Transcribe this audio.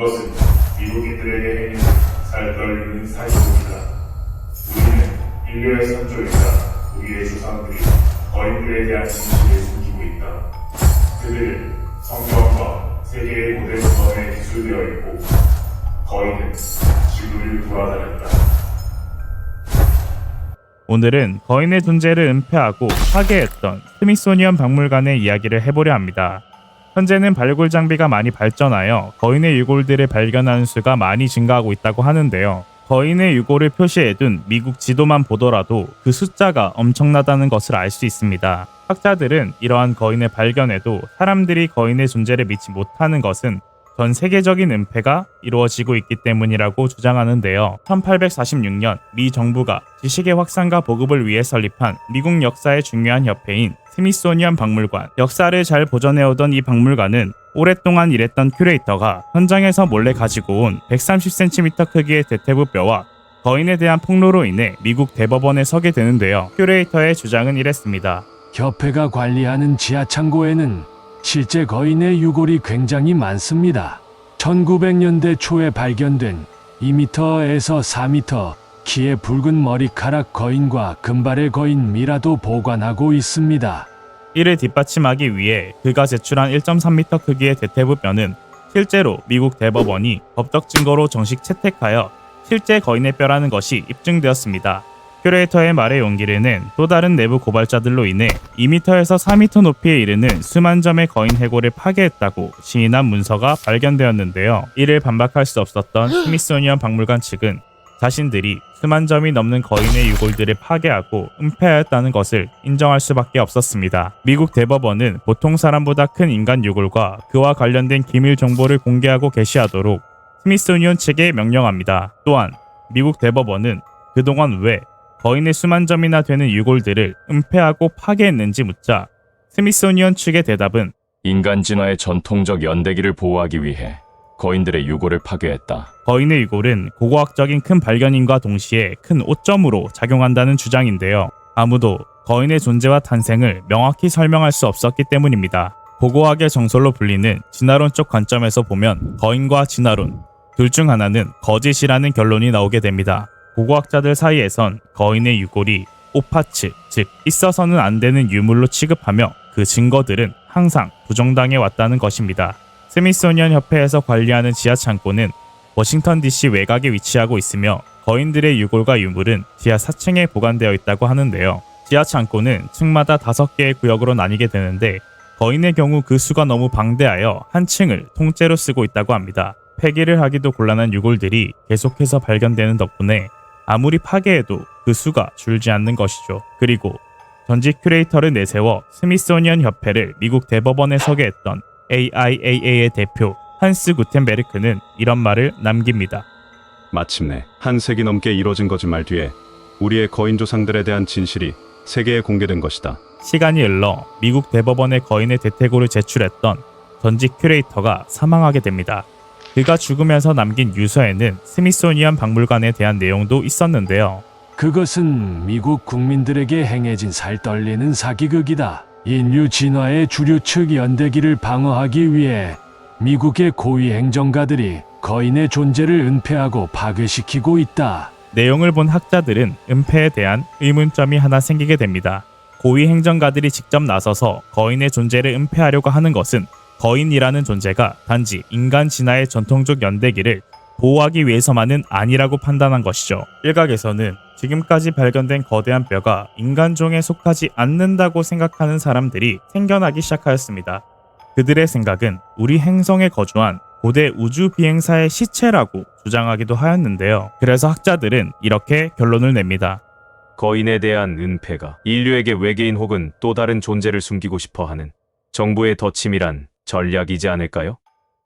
그것은 미국인들에게 행해 살 떨리는 사실입니다. 우리는 인류의 선조이자 우리의 조상들이 거인들에 대한 진실을 숨기고 있다. 그들은 성경과 세계의 고대 문헌에 기술되어 있고 거인은 지구를 돌아다녔다. 오늘은 거인의 존재를 은폐하고 파괴했던 스미소니언 박물관의 이야기를 해보려 합니다. 현재는 발굴 장비가 많이 발전하여 거인의 유골들을 발견하는 수가 많이 증가하고 있다고 하는데요. 거인의 유골을 표시해둔 미국 지도만 보더라도 그 숫자가 엄청나다는 것을 알 수 있습니다. 학자들은 이러한 거인의 발견에도 사람들이 거인의 존재를 믿지 못하는 것은 전 세계적인 은폐가 이루어지고 있기 때문이라고 주장하는데요. 1846년 미 정부가 지식의 확산과 보급을 위해 설립한 미국 역사의 중요한 협회인 스미소니언 박물관. 역사를 잘 보존해오던 이 박물관은 오랫동안 일했던 큐레이터가 현장에서 몰래 가지고 온 130cm 크기의 대퇴부뼈와 거인에 대한 폭로로 인해 미국 대법원에 서게 되는데요. 큐레이터의 주장은 이랬습니다. 협회가 관리하는 지하 창고에는 실제 거인의 유골이 굉장히 많습니다. 1900년대 초에 발견된 2m에서 4m 키의 붉은 머리카락 거인과 금발의 거인 미라도 보관하고 있습니다. 이를 뒷받침하기 위해 그가 제출한 1.3m 크기의 대퇴부뼈는 실제로 미국 대법원이 법적 증거로 정식 채택하여 실제 거인의 뼈라는 것이 입증되었습니다. 큐레이터의 말에 용기를 낸 또 다른 내부 고발자들로 인해 2m에서 4m 높이에 이르는 수만 점의 거인 해골을 파괴했다고 시인한 문서가 발견되었는데요. 이를 반박할 수 없었던 스미소니언 박물관 측은 자신들이 수만 점이 넘는 거인의 유골들을 파괴하고 은폐하였다는 것을 인정할 수밖에 없었습니다. 미국 대법원은 보통 사람보다 큰 인간 유골과 그와 관련된 기밀 정보를 공개하고 게시하도록 스미소니언 측에 명령합니다. 또한 미국 대법원은 그동안 왜 거인의 수만 점이나 되는 유골들을 은폐하고 파괴했는지 묻자 스미소니언 측의 대답은 인간 진화의 전통적 연대기를 보호하기 위해 거인들의 유골을 파괴했다. 거인의 유골은 고고학적인 큰 발견인과 동시에 큰 오점으로 작용한다는 주장인데요. 아무도 거인의 존재와 탄생을 명확히 설명할 수 없었기 때문입니다. 고고학의 정설로 불리는 진화론 쪽 관점에서 보면 거인과 진화론 둘 중 하나는 거짓이라는 결론이 나오게 됩니다. 고고학자들 사이에선 거인의 유골이 오파츠, 즉 있어서는 안 되는 유물로 취급하며 그 증거들은 항상 부정당해 왔다는 것입니다. 스미소니언 협회에서 관리하는 지하 창고는 워싱턴 DC 외곽에 위치하고 있으며 거인들의 유골과 유물은 지하 4층에 보관되어 있다고 하는데요. 지하 창고는 층마다 5개의 구역으로 나뉘게 되는데 거인의 경우 그 수가 너무 방대하여 한 층을 통째로 쓰고 있다고 합니다. 폐기를 하기도 곤란한 유골들이 계속해서 발견되는 덕분에 아무리 파괴해도 그 수가 줄지 않는 것이죠. 그리고 전직 큐레이터를 내세워 스미소니언 협회를 미국 대법원에 서게 했던 AIAA의 대표 한스 구텐베르크는 이런 말을 남깁니다. 마침내 한 세기 넘게 이뤄진 거짓말 뒤에 우리의 거인 조상들에 대한 진실이 세계에 공개된 것이다. 시간이 흘러 미국 대법원에 거인의 대퇴고를 제출했던 전직 큐레이터가 사망하게 됩니다. 그가 죽으면서 남긴 유서에는 스미소니언 박물관에 대한 내용도 있었는데요. 그것은 미국 국민들에게 행해진 살 떨리는 사기극이다. 인류 진화의 주류 측 연대기를 방어하기 위해 미국의 고위 행정가들이 거인의 존재를 은폐하고 파괴시키고 있다. 내용을 본 학자들은 은폐에 대한 의문점이 하나 생기게 됩니다. 고위 행정가들이 직접 나서서 거인의 존재를 은폐하려고 하는 것은 거인이라는 존재가 단지 인간 진화의 전통적 연대기를 보호하기 위해서만은 아니라고 판단한 것이죠. 일각에서는 지금까지 발견된 거대한 뼈가 인간종에 속하지 않는다고 생각하는 사람들이 생겨나기 시작하였습니다. 그들의 생각은 우리 행성에 거주한 고대 우주 비행사의 시체라고 주장하기도 하였는데요. 그래서 학자들은 이렇게 결론을 냅니다. 거인에 대한 은폐가 인류에게 외계인 혹은 또 다른 존재를 숨기고 싶어 하는 정부의 더 치밀한 전략이지 않을까요?